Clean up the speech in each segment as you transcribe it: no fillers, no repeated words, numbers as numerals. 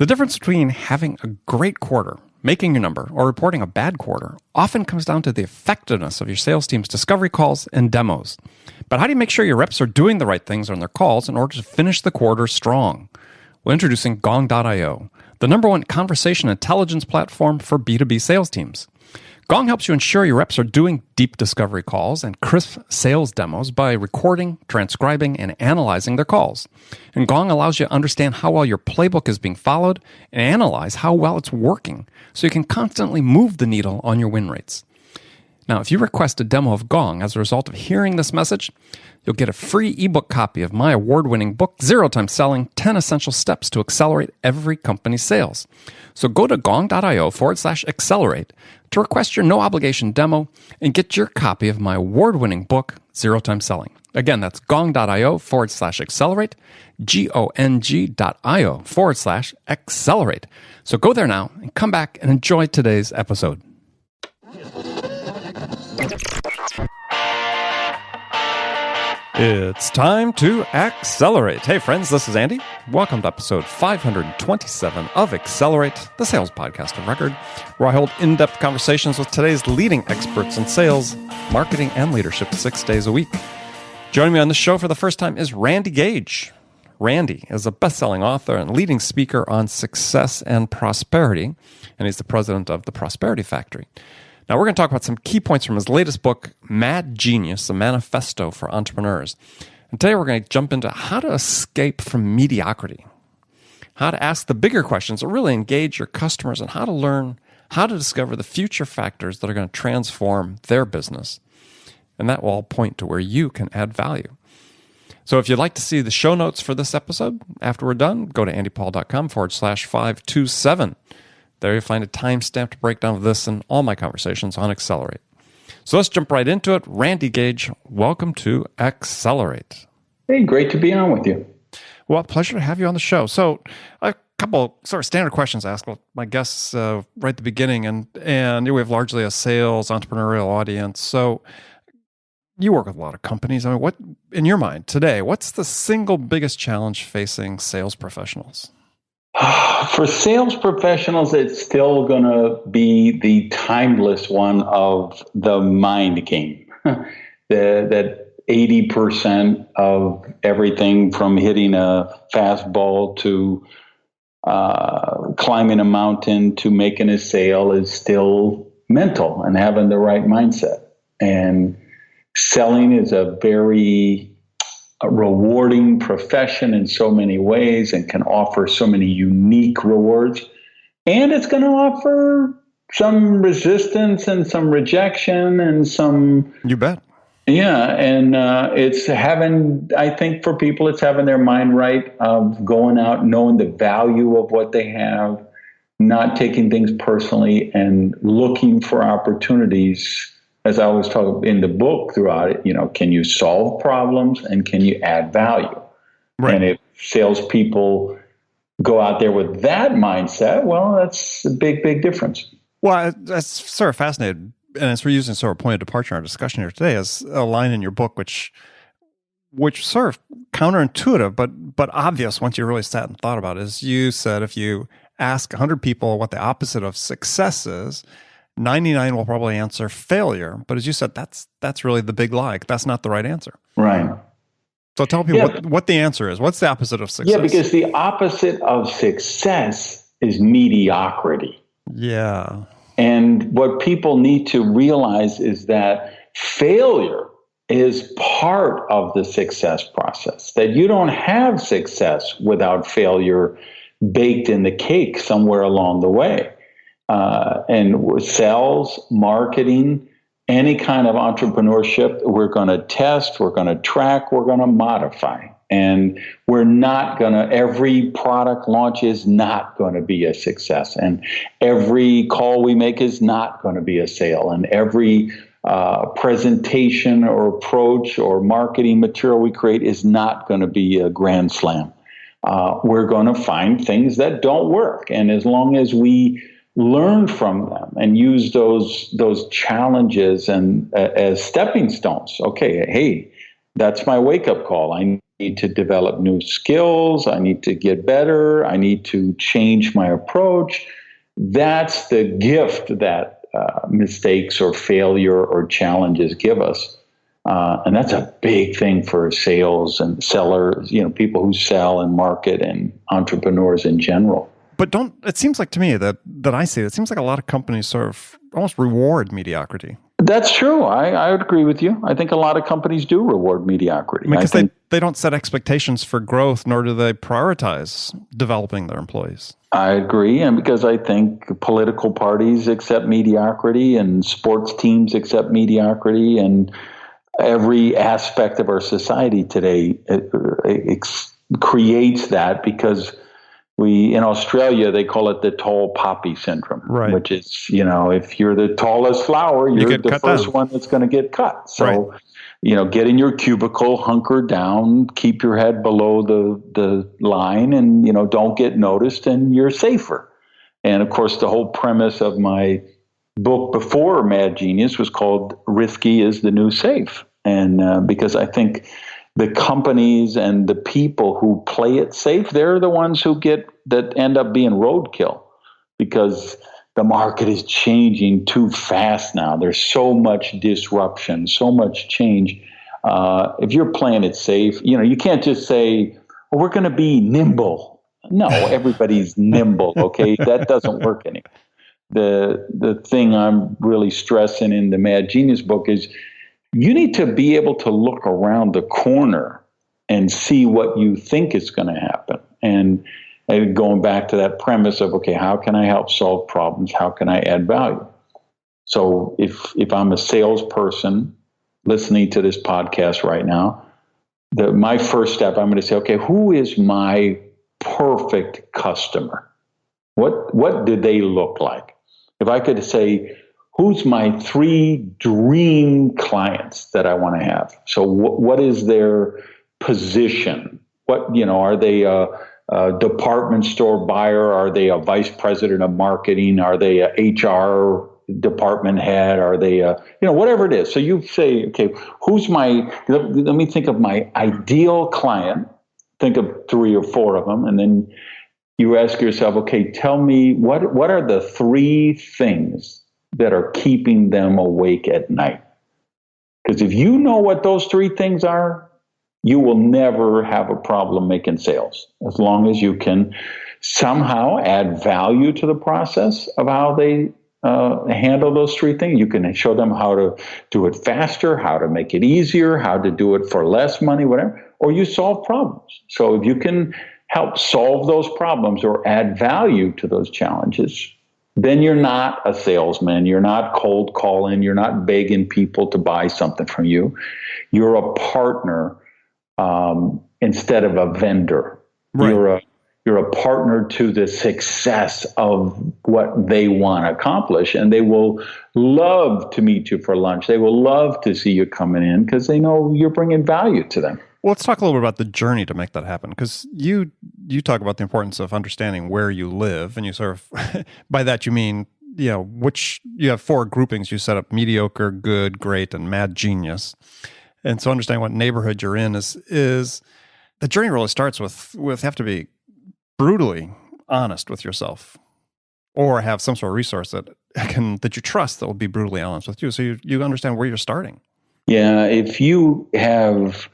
The difference between having a great quarter, making your number, or reporting a bad quarter often comes down to the effectiveness of your sales team's discovery calls and demos. But how do you make sure your reps are doing the right things on their calls in order to finish the quarter strong? Well, introducing Gong.io, the #1 conversation intelligence platform for B2B sales teams. Gong helps you ensure your reps are doing deep discovery calls and crisp sales demos by recording, transcribing, and analyzing their calls. And Gong allows you to understand how well your playbook is being followed and analyze how well it's working so you can constantly move the needle on your win rates. Now, if you request a demo of Gong as a result of hearing this message, you'll get a free ebook copy of my award-winning book, Zero Time Selling, 10 Essential Steps to Accelerate Every Company's Sales. So go to gong.io/accelerate to request your no-obligation demo and get your copy of my award-winning book, Zero Time Selling. Again, that's gong.io/accelerate, gong.io/accelerate. So go there now and come back and enjoy today's episode. It's time to accelerate. Hey friends, this is Andy. Welcome to episode 527 of Accelerate, the sales podcast of record, where I hold in-depth conversations with today's leading experts in sales, marketing, and leadership 6 days a week. Joining me on the show for the first time is Randy Gage. Randy is a best-selling author and leading speaker on success and prosperity, and he's the president of the Prosperity Factory. Now, we're going to talk about some key points from his latest book, Mad Genius, a manifesto for entrepreneurs. And today we're going to jump into how to escape from mediocrity, how to ask the bigger questions that really engage your customers, and how to learn how to discover the future factors that are going to transform their business. And that will all point to where you can add value. So if you'd like to see the show notes for this episode after we're done, go to andypaul.com/527. There you'll find a time-stamped breakdown of this and all my conversations on Accelerate. So let's jump right into it. Randy Gage, welcome to Accelerate. Hey, great to be on with you. Well, pleasure to have you on the show. So a couple sort of standard questions I ask my guests right at the beginning, and we have largely a sales entrepreneurial audience. So you work with a lot of companies. I mean, what, in your mind today, what's the single biggest challenge facing sales professionals? For sales professionals, it's still going to be the timeless one of the mind game. That 80% of everything from hitting a fastball to climbing a mountain to making a sale is still mental and having the right mindset. And selling is a very rewarding profession in so many ways and can offer so many unique rewards. And it's going to offer some resistance and some rejection and some... You bet. Yeah. And it's having, I think for people, it's having their mind right of going out, knowing the value of what they have, not taking things personally, and looking for opportunities. As I always talk in the book throughout it, can you solve problems and can you add value? Right. And if salespeople go out there with that mindset, well, that's a big, big difference. Well, that's sort of fascinating. And as we're using sort of point of departure in our discussion here today is a line in your book, which sort of counterintuitive, but obvious once you really sat and thought about it, is you said if you ask 100 people what the opposite of success is, 99 will probably answer failure. But as you said, that's really the big lie. That's not the right answer. Right. So tell people what the answer is. What's the opposite of success? Yeah, because the opposite of success is mediocrity. Yeah. And what people need to realize is that failure is part of the success process, that you don't have success without failure baked in the cake somewhere along the way. And sales, marketing, any kind of entrepreneurship, we're going to test, we're going to track, we're going to modify. And we're not going to, every product launch is not going to be a success. And every call we make is not going to be a sale. And every presentation or approach or marketing material we create is not going to be a grand slam. We're going to find things that don't work. And as long as we learn from them and use those challenges and as stepping stones. Okay, hey, that's my wake-up call. I need to develop new skills. I need to get better. I need to change my approach. That's the gift that mistakes or failure or challenges give us. And that's a big thing for sales and sellers, people who sell and market and entrepreneurs in general. But it seems like to me that I see it seems like a lot of companies sort of almost reward mediocrity. That's true. I would agree with you. I think a lot of companies do reward mediocrity. Because they don't set expectations for growth, nor do they prioritize developing their employees. I agree. And because I think political parties accept mediocrity and sports teams accept mediocrity, and every aspect of our society today it creates that, because in Australia, they call it the tall poppy syndrome, right. Which is, if you're the tallest flower, you're the first one that's going to get cut. So, right. Get in your cubicle, hunker down, keep your head below the line, and, don't get noticed, and you're safer. And of course, the whole premise of my book before Mad Genius was called Risky is the New Safe. And because I think the companies and the people who play it safe, they're the ones that end up being roadkill, because the market is changing too fast now. There's so much disruption, so much change. If you're playing it safe, you can't just say, well, we're going to be nimble. No, everybody's nimble. Okay. That doesn't work anymore. The thing I'm really stressing in the Mad Genius book is you need to be able to look around the corner and see what you think is going to happen. And going back to that premise of, okay, how can I help solve problems? How can I add value? So if I'm a salesperson listening to this podcast right now, my first step, I'm going to say, okay, who is my perfect customer? What do they look like? If I could say, who's my 3 dream clients that I want to have? So what is their position? Are they a department store buyer? Are they a vice president of marketing? Are they a HR department head? Are they whatever it is? So you say, okay, let me think of my ideal client. Think of 3 or 4 of them. And then you ask yourself, okay, tell me what are the 3 things that are keeping them awake at night? Because if you know what those 3 things are, you will never have a problem making sales, as long as you can somehow add value to the process of how they handle those 3 things. You can show them how to do it faster, how to make it easier, how to do it for less money, whatever, or you solve problems. So if you can help solve those problems or add value to those challenges, then you're not a salesman. You're not cold calling. You're not begging people to buy something from you. You're a partner instead of a vendor. Right. You're a partner to the success of what they want to accomplish, and they will love to meet you for lunch. They will love to see you coming in because they know you're bringing value to them. Well, let's talk a little bit about the journey to make that happen, because you talk about the importance of understanding where you live, and you sort of, by that you mean, which you have 4 groupings. You set up: mediocre, good, great, and mad genius. And so understanding what neighborhood you're in is the journey really starts with have to be brutally honest with yourself, or have some sort of resource that you trust that will be brutally honest with you, so you understand where you're starting. Yeah, if you have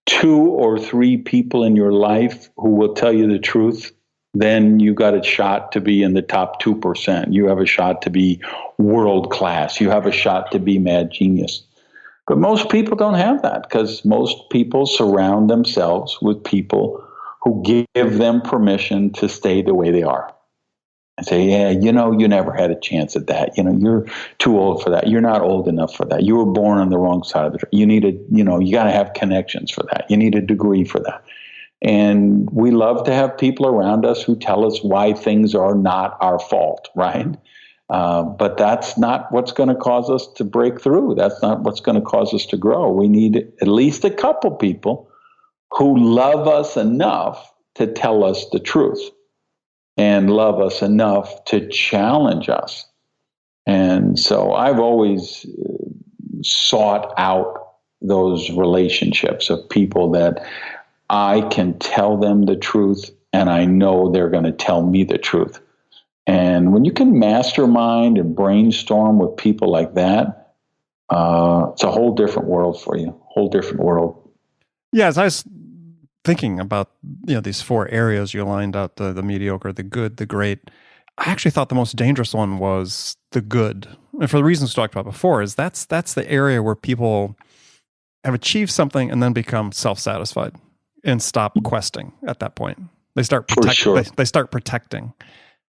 2 or 3 people in your life who will tell you the truth, then you got a shot to be in the top 2%. You have a shot to be world class. You have a shot to be mad genius. But most people don't have that, because most people surround themselves with people who give them permission to stay the way they are. And say, yeah, you never had a chance at that. You're too old for that. You're not old enough for that. You were born on the wrong side of the track. You got to have connections for that. You need a degree for that. And we love to have people around us who tell us why things are not our fault, right? But that's not what's going to cause us to break through. That's not what's going to cause us to grow. We need at least a couple people who love us enough to tell us the truth, and love us enough to challenge us. And so I've always sought out those relationships of people that I can tell them the truth, and I know they're going to tell me the truth. And when you can mastermind and brainstorm with people like that, it's a whole different world for you, whole different world. Yeah, as I was thinking about these four areas you lined out, the mediocre, the good, the great, I actually thought the most dangerous one was the good. And for the reasons we talked about before, is that's the area where people have achieved something and then become self-satisfied and stop questing at that point. They start they start protecting.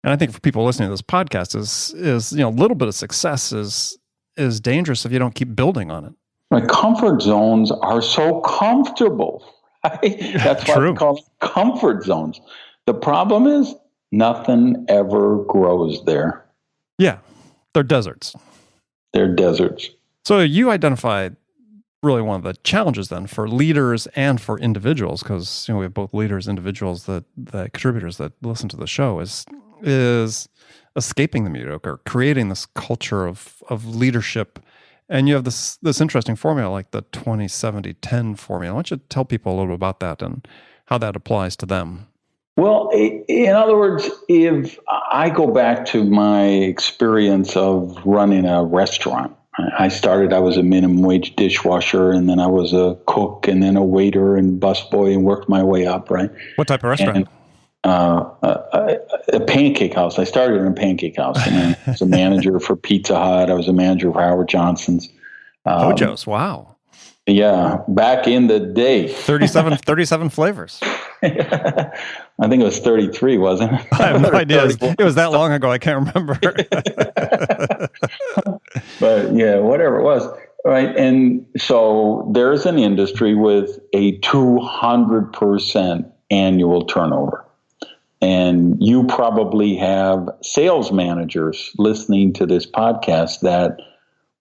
And I think for people listening to this podcast is a little bit of success is dangerous if you don't keep building on it. My comfort zones are so comfortable. Right? That's why we call them comfort zones. The problem is nothing ever grows there. Yeah, they're deserts. They're deserts. So you identified really one of the challenges then for leaders and for individuals, because we have both leaders, individuals, the contributors that listen to the show is escaping the mediocre, creating this culture of leadership. And you have this interesting formula, like the 20-70-10 formula. Why don't you tell people a little bit about that and how that applies to them? Well, in other words, if I go back to my experience of running a restaurant, I was a minimum wage dishwasher, and then I was a cook, and then a waiter and busboy, and worked my way up, right? What type of restaurant? A pancake house. I started in a pancake house, and then I was a manager for Pizza Hut. I was a manager for Howard Johnson's. Hojo's, wow. Yeah, back in the day. 37 flavors. I think it was 33, wasn't it? I have no idea. It was that long ago. I can't remember. But yeah, whatever it was. Right. And so there's an industry with a 200% annual turnover. And you probably have sales managers listening to this podcast that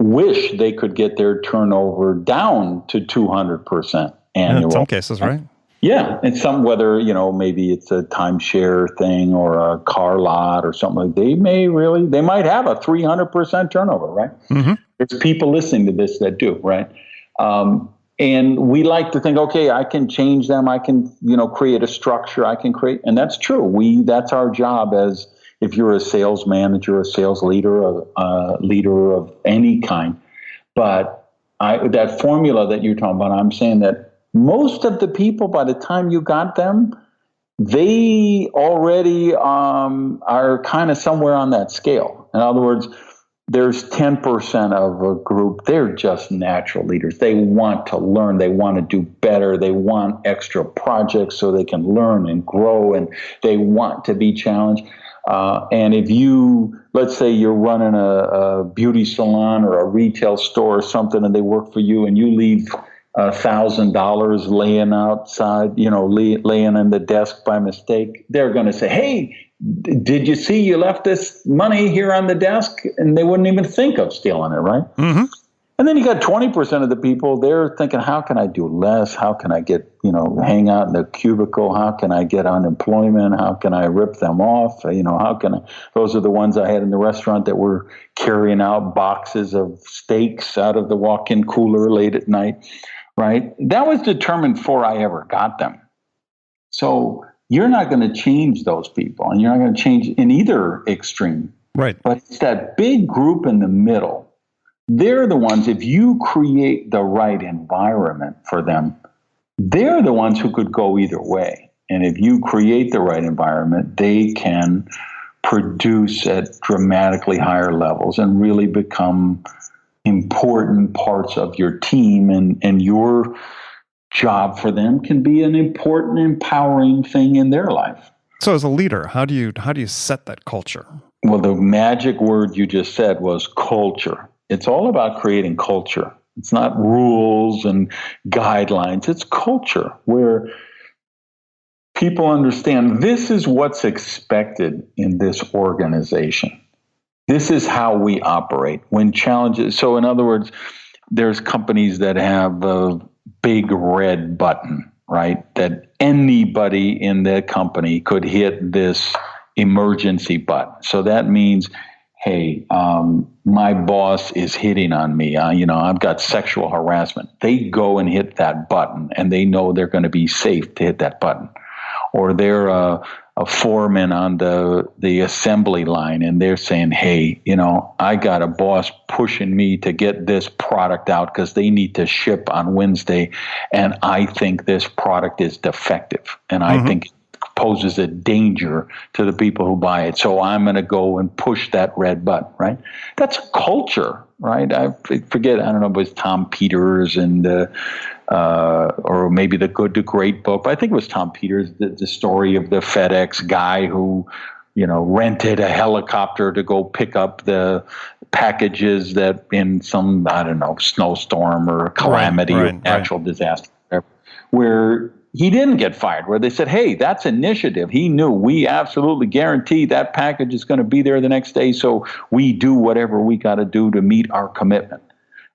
wish they could get their turnover down to 200% annual. In some cases, right? Yeah. And whether, maybe it's a timeshare thing or a car lot or something like they might have a 300% turnover, right? Mm-hmm. There's people listening to this that do, right? And we like to think, okay, I can change them. I can, create a structure. And that's true. That's our job as if you're a sales manager, a sales leader, a leader of any kind. But that formula that you're talking about, I'm saying that most of the people, by the time you got them, they already are kind of somewhere on that scale. In other words, there's 10% of a group, they're just natural leaders. They want to learn. They want to do better. They want extra projects so they can learn and grow, and they want to be challenged. And if let's say you're running a beauty salon or a retail store or something, and they work for you, and you leave $1,000 laying outside, laying in the desk by mistake, they're going to say, hey, did you see you left this money here on the desk? And they wouldn't even think of stealing it, right? Mm-hmm. And then you got 20% of the people, they're thinking, how can I do less? How can I get, hang out in the cubicle? How can I get unemployment? How can I rip them off? Those are the ones I had in the restaurant that were carrying out boxes of steaks out of the walk-in cooler late at night, right? That was determined before I ever got them. So you're not going to change those people, and you're not going to change in either extreme. Right. But it's that big group in the middle. They're the ones, if you create the right environment for them, they're the ones who could go either way. And if you create the right environment, they can produce at dramatically higher levels and really become important parts of your team. And your job for them can be an important, empowering thing in their life. So as a leader, how do you set that culture? Well, the magic word you just said was culture. It's all about creating culture. It's not rules and guidelines. It's culture where people understand this is what's expected in this organization. This is how we operate when challenges. So in other words, there's companies that have a big red button, right? That anybody in the company could hit this emergency button. So that means, hey, my boss is hitting on me. I've got sexual harassment. They go and hit that button, and they know they're going to be safe to hit that button. Or they're a foreman on the assembly line, and they're saying, hey, I got a boss pushing me to get this product out because they need to ship on Wednesday, and I think this product is defective, and I think it poses a danger to the people who buy it. So I'm going to go and push that red button, right? That's a culture, right? I forget, I don't know if it was Tom Peters and or maybe the Good to Great book, but I think it was Tom Peters, the story of the FedEx guy who, rented a helicopter to go pick up the packages that in some, I don't know, snowstorm or calamity or natural disaster, where he didn't get fired, where they said, hey, that's initiative. He knew we absolutely guarantee that package is going to be there the next day, so we do whatever we got to do to meet our commitment.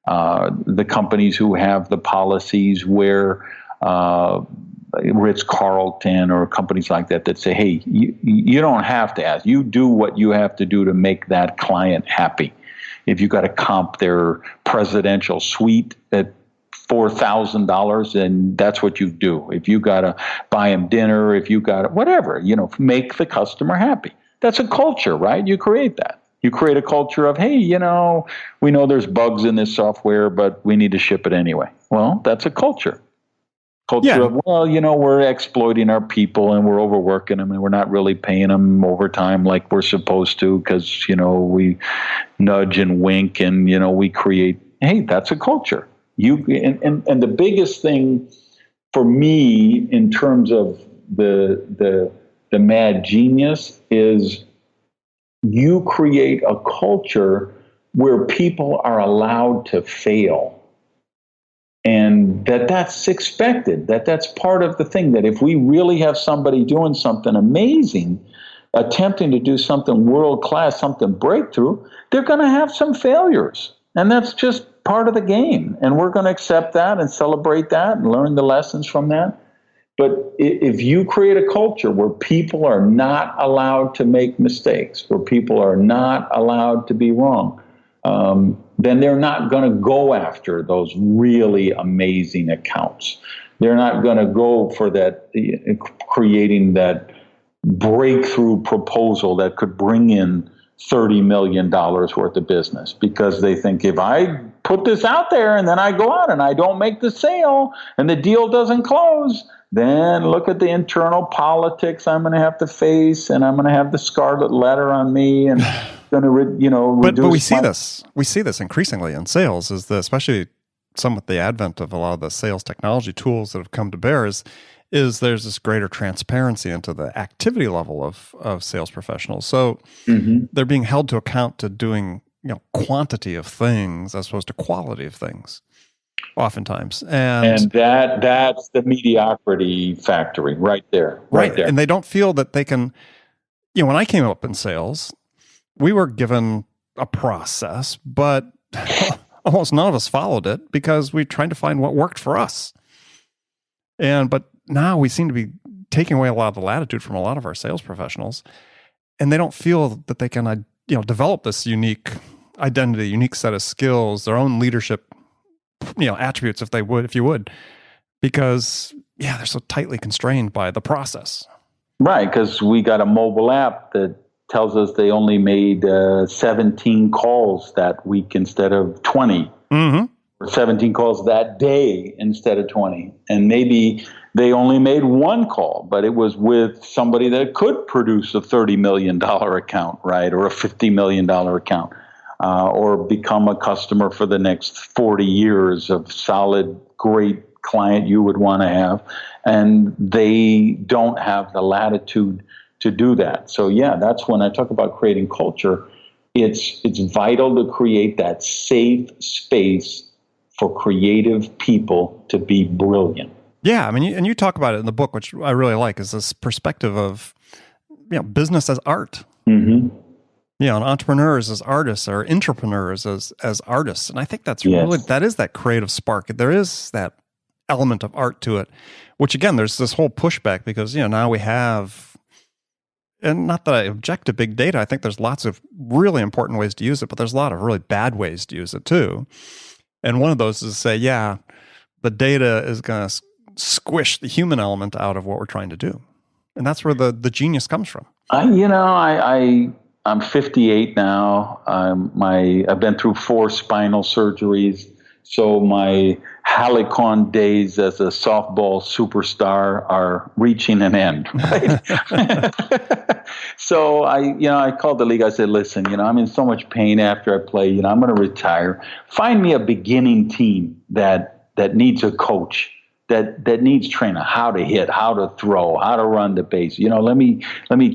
The companies who have the policies where Ritz-Carlton or companies like that say, hey, you don't have to ask. You do what you have to do to make that client happy. If you got to comp their presidential suite at $4,000, then that's what you do. If you got to buy them dinner, if you got to, whatever, make the customer happy. That's a culture, right? You create that. You create a culture of, hey, we know there's bugs in this software, but we need to ship it anyway. Well, that's a culture. Culture of, we're exploiting our people and we're overworking them and we're not really paying them overtime like we're supposed to because, we nudge and wink and, we create, hey, that's a culture. And the biggest thing for me in terms of the mad genius is you create a culture where people are allowed to fail. And that's expected, that's part of the thing, that if we really have somebody doing something amazing, attempting to do something world-class, something breakthrough, they're going to have some failures. And that's just part of the game. And we're going to accept that and celebrate that and learn the lessons from that. But if you create a culture where people are not allowed to make mistakes, where people are not allowed to be wrong, then they're not going to go after those really amazing accounts. They're not going to go for that, creating that breakthrough proposal that could bring in $30 million worth of business, because they think if I put this out there and then I go out and I don't make the sale and the deal doesn't close, then look at the internal politics I'm going to have to face, and I'm going to have the scarlet letter on me, and going to reduce. But we see this. We see this increasingly in sales, especially some with the advent of a lot of the sales technology tools that have come to bear. Is there's this greater transparency into the activity level of sales professionals. So they're being held to account to doing quantity of things as opposed to quality of things, oftentimes. And that's the mediocrity factory right there. Right there. And they don't feel that they can, when I came up in sales, we were given a process, but almost none of us followed it because we tried to find what worked for us. But now we seem to be taking away a lot of the latitude from a lot of our sales professionals, and they don't feel that they can, develop this unique identity, unique set of skills, their own leadership, attributes, if you would, because they're so tightly constrained by the process. Right, because we got a mobile app that tells us they only made 17 calls that week instead of 20. Mm-hmm. Or 17 calls that day instead of 20. And maybe they only made one call, but it was with somebody that could produce a $30 million account, right? Or a $50 million account, or become a customer for the next 40 years of solid, great client you would want to have. And they don't have the latitude to do that. So that's when I talk about creating culture. It's vital to create that safe space for creative people to be brilliant. Yeah, I mean, and you talk about it in the book, which I really like, is this perspective of business as art. Mm-hmm. And entrepreneurs as artists, or entrepreneurs as artists, and I think that's really that is that creative spark. There is that element of art to it, which again, there's this whole pushback because now we have and not that I object to big data. I think there's lots of really important ways to use it, but there's a lot of really bad ways to use it too. And one of those is to say, yeah, the data is going to squish the human element out of what we're trying to do. And that's where the genius comes from. I'm 58 now. I've been through 4 spinal surgeries. So my Halicon days as a softball superstar are reaching an end, right? So I called the league. I said, listen, I'm in so much pain after I play. I'm going to retire. Find me a beginning team that needs a coach, that needs training, how to hit, how to throw, how to run the base. Let me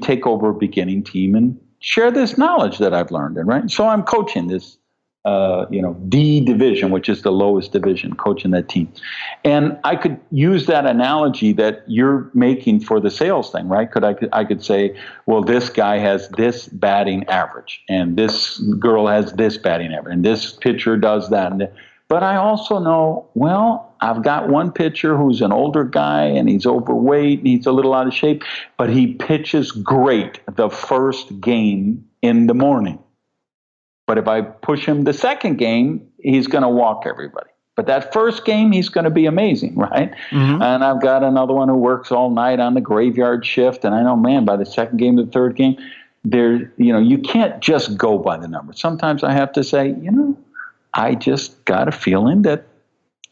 take over a beginning team and share this knowledge that I've learned. And right, so I'm coaching this. D division, which is the lowest division, coaching that team. And I could use that analogy that you're making for the sales thing, right? I could say, well, this guy has this batting average, and this girl has this batting average, and this pitcher does that. But I also know, well, I've got one pitcher who's an older guy, and he's overweight, and he's a little out of shape, but he pitches great the first game in the morning. But if I push him the second game, he's going to walk everybody. But that first game, he's going to be amazing, right? Mm-hmm. And I've got another one who works all night on the graveyard shift. And I know, man, by the second game, the third game, you can't just go by the numbers. Sometimes I have to say, I just got a feeling that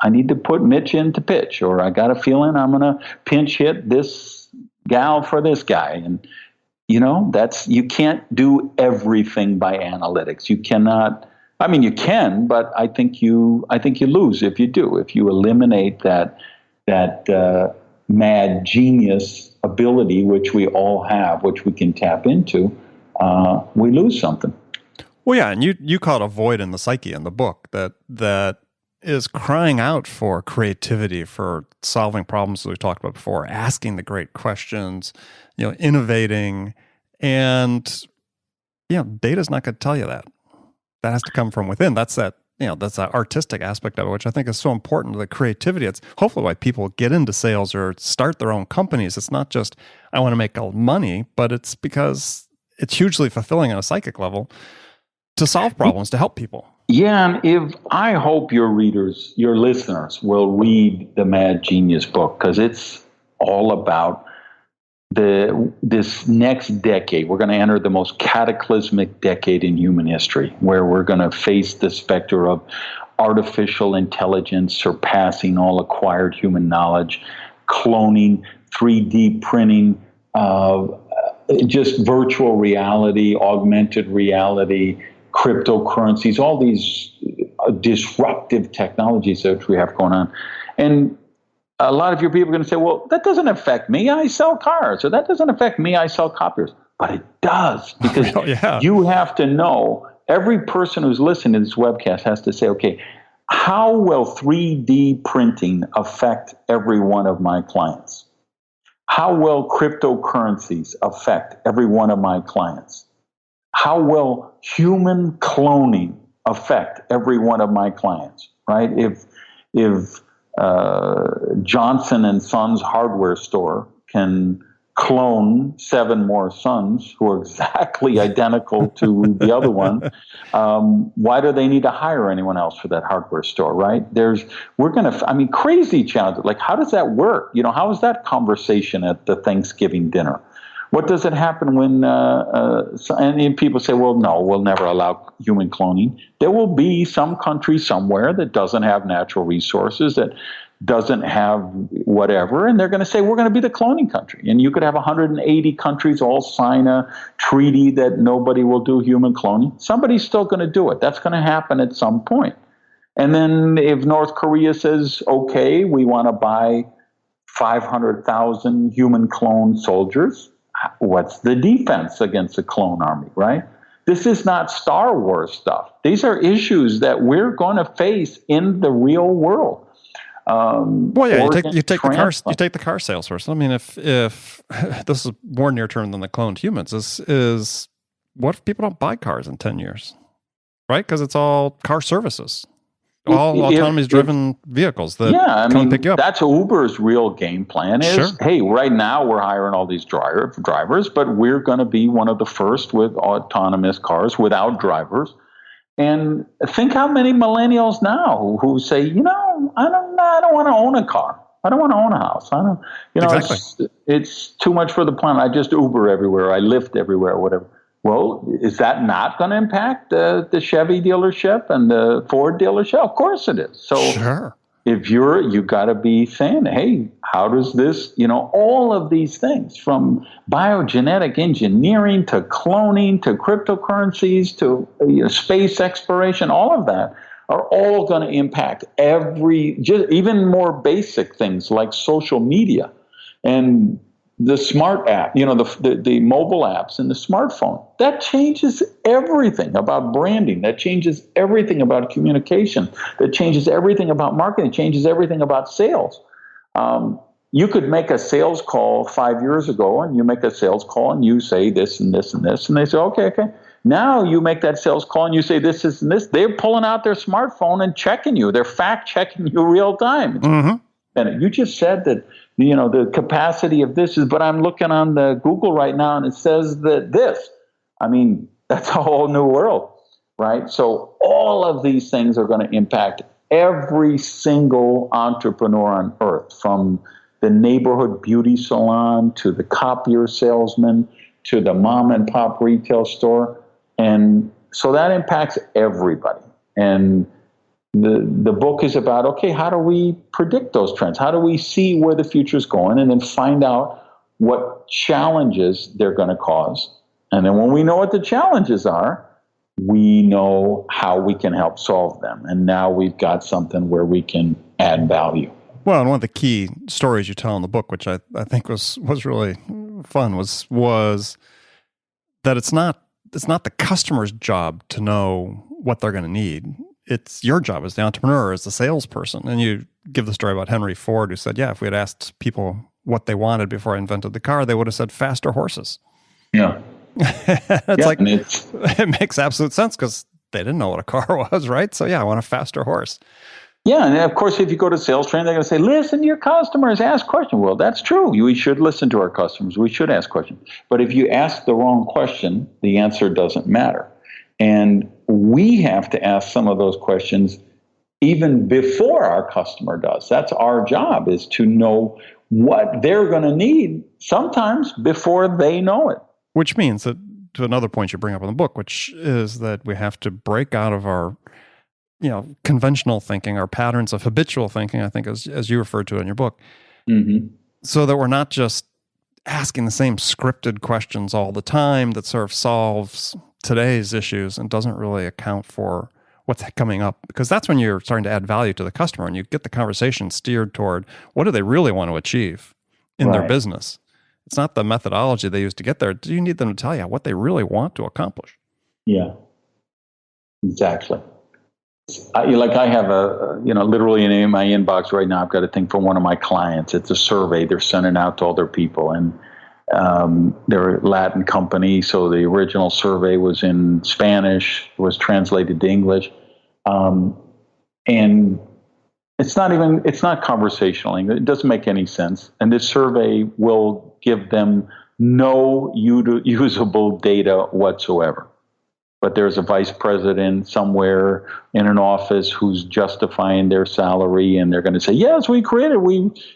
I need to put Mitch in to pitch, or I got a feeling I'm going to pinch hit this gal for this guy. And you can't do everything by analytics. You cannot. I mean, you can, but I think you lose if you do. If you eliminate that mad genius ability, which we all have, which we can tap into, we lose something. Well, yeah, and you call it a void in the psyche in the book that is crying out for creativity, for solving problems that we talked about before, asking the great questions, innovating, and data's not going to tell you that. That has to come from within. That's that artistic aspect of it, which I think is so important to the creativity. It's hopefully why people get into sales or start their own companies. It's not just, I want to make money, but it's because it's hugely fulfilling on a psychic level to solve problems, to help people. Yeah, and I hope your listeners will read the Mad Genius book, because it's all about this next decade. We're going to enter the most cataclysmic decade in human history, where we're going to face the specter of artificial intelligence surpassing all acquired human knowledge, cloning, 3D printing, just virtual reality, augmented reality, cryptocurrencies, all these disruptive technologies that we have going on. And a lot of your people are going to say, well, that doesn't affect me. I sell cars. Or that doesn't affect me. I sell copiers. But it does, because you have to know, every person who's listening to this webcast has to say, okay, how will 3D printing affect every one of my clients? How will cryptocurrencies affect every one of my clients? How will human cloning affect every one of my clients, right? If Johnson and Sons hardware store can clone 7 more sons who are exactly identical to the other one, why do they need to hire anyone else for that hardware store, right? Crazy challenges. Like, how does that work? How is that conversation at the Thanksgiving dinner? What does it happen when, and people say, well, no, we'll never allow human cloning. There will be some country somewhere that doesn't have natural resources, that doesn't have whatever, and they're going to say, we're going to be the cloning country. And you could have 180 countries all sign a treaty that nobody will do human cloning. Somebody's still going to do it. That's going to happen at some point. And then if North Korea says, okay, we want to buy 500,000 human clone soldiers, what's the defense against a clone army, right? This is not Star Wars stuff. These are issues that we're going to face in the real world. You take the car salesperson. I mean, if this is more near term than the cloned humans, is what if people don't buy cars in 10 years, right? Because it's all car services. all autonomous driven vehicles that come and pick you up. That's Uber's real game plan is, Sure. hey, right now we're hiring all these drivers, but we're going to be one of the first with autonomous cars without drivers. And think how many millennials now who say, I don't want to own a car. I don't want to own a house. I don't, Exactly. it's too much for the planet. I just Uber everywhere. I Lyft everywhere, whatever. Well, is that not going to impact the Chevy dealership and the Ford dealership? Of course it is. So Sure. if you got to be saying, hey, how does this, all of these things from biogenetic engineering to cloning to cryptocurrencies to space exploration, all of that are all going to impact even more basic things like social media and the smart app, the mobile apps and the smartphone. That changes everything about branding. That changes everything about communication. That changes everything about marketing. Changes everything about sales. You could make a sales call 5 years ago, and you make a sales call, and you say this and this and this, and they say, okay. Now you make that sales call, and you say this and this. They're pulling out their smartphone and checking you. They're fact checking you real time. Mm-hmm. And you just said that, the capacity of this is, but I'm looking on the Google right now and it says that this. I mean, that's a whole new world, right? So all of these things are going to impact every single entrepreneur on earth, from the neighborhood beauty salon to the copier salesman to the mom and pop retail store. And so that impacts everybody. And the book is about, okay, how do we predict those trends? How do we see where the future is going and then find out what challenges they're going to cause? And then when we know what the challenges are, we know how we can help solve them. And now we've got something where we can add value. Well, and one of the key stories you tell in the book, which I think was really fun, was that it's not the customer's job to know what they're going to need. It's your job as the entrepreneur, as the salesperson. And you give the story about Henry Ford, who said, yeah, if we had asked people what they wanted before I invented the car, they would have said faster horses. Yeah. It makes absolute sense because they didn't know what a car was, right? So yeah, I want a faster horse. Yeah, and of course, if you go to sales training, they're going to say, listen to your customers, ask questions. Well, that's true. We should listen to our customers. We should ask questions. But if you ask the wrong question, the answer doesn't matter. And we have to ask some of those questions even before our customer does. That's our job, is to know what they're going to need sometimes before they know it. Which means that, to another point you bring up in the book, which is that we have to break out of our conventional thinking, our patterns of habitual thinking, I think, as you referred to in your book, so that we're not just asking the same scripted questions all the time that sort of solves today's issues and doesn't really account for what's coming up. Because that's when you're starting to add value to the customer and you get the conversation steered toward what do they really want to achieve in their business. It's not the methodology they use to get there. Do you need them to tell you what they really want to accomplish? Yeah, exactly. I have literally in my inbox right now, I've got a thing for one of my clients. It's a survey they're sending out to all their people. And they're a Latin company, so the original survey was in Spanish, was translated to English. And it's not conversational. It doesn't make any sense. And this survey will give them no usable data whatsoever. But there's a vice president somewhere in an office who's justifying their salary, and they're going to say, yes, we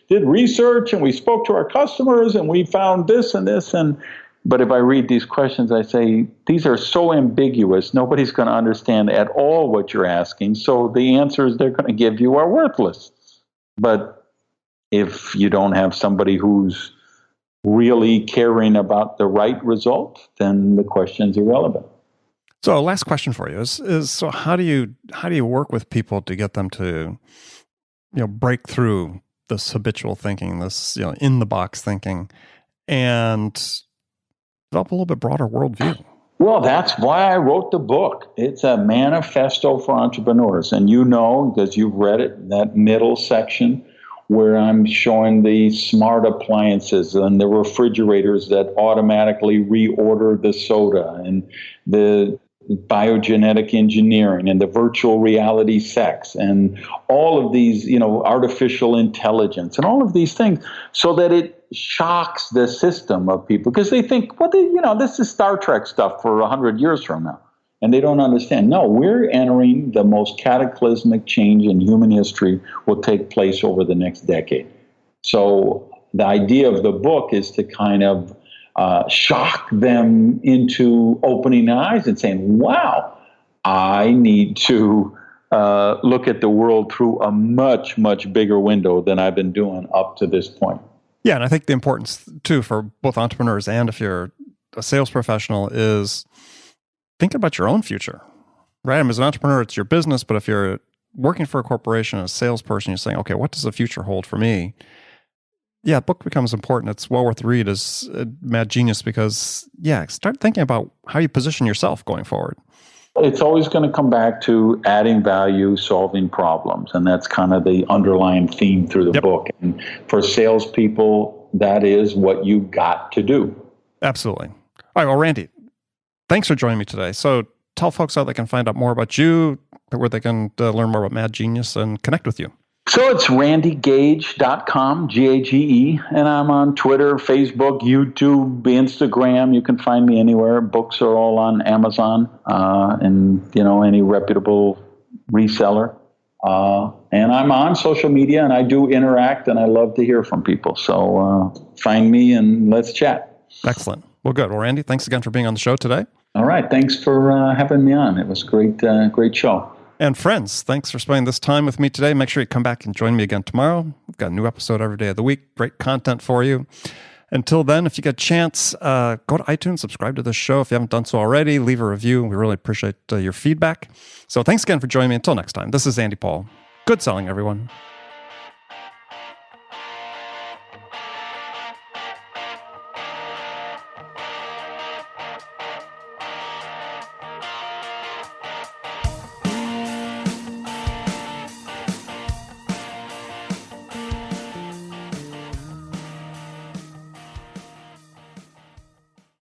did research, and we spoke to our customers, and we found this and this. But if I read these questions, I say, these are so ambiguous, nobody's going to understand at all what you're asking, so the answers they're going to give you are worthless. But if you don't have somebody who's really caring about the right result, then the question's irrelevant. So last question for you is so how do you work with people to get them to, break through this habitual thinking, this, in the box thinking, and develop a little bit broader worldview? Well, that's why I wrote the book. It's a manifesto for entrepreneurs. And because you've read it, that middle section where I'm showing the smart appliances and the refrigerators that automatically reorder the soda and the biogenetic engineering and the virtual reality sex and all of these, artificial intelligence and all of these things, so that it shocks the system of people because they think, this is Star Trek stuff for 100 years from now. And they don't understand. No, we're entering the most cataclysmic change in human history will take place over the next decade. So the idea of the book is to kind of shock them into opening their eyes and saying, wow, I need to look at the world through a much, much bigger window than I've been doing up to this point. Yeah, and I think the importance, too, for both entrepreneurs and if you're a sales professional is thinking about your own future, right? I mean, as an entrepreneur, it's your business, but if you're working for a corporation as a salesperson, you're saying, okay, what does the future hold for me? Yeah, book becomes important. It's well worth the read as Mad Genius because, start thinking about how you position yourself going forward. It's always going to come back to adding value, solving problems. And that's kind of the underlying theme through the book. And for salespeople, that is what you got to do. Absolutely. All right, well, Randy, thanks for joining me today. So tell folks how they can find out more about you, where they can learn more about Mad Genius and connect with you. So it's randygage.com, Gage, and I'm on Twitter, Facebook, YouTube, Instagram. You can find me anywhere. Books are all on Amazon and, any reputable reseller. And I'm on social media, and I do interact, and I love to hear from people. So find me and let's chat. Excellent. Well, good. Well, Randy, thanks again for being on the show today. All right. Thanks for having me on. It was a great show. And friends, thanks for spending this time with me today. Make sure you come back and join me again tomorrow. We've got a new episode every day of the week. Great content for you. Until then, if you get a chance, go to iTunes, subscribe to this show. If you haven't done so already, leave a review. We really appreciate your feedback. So thanks again for joining me. Until next time, this is Andy Paul. Good selling, everyone.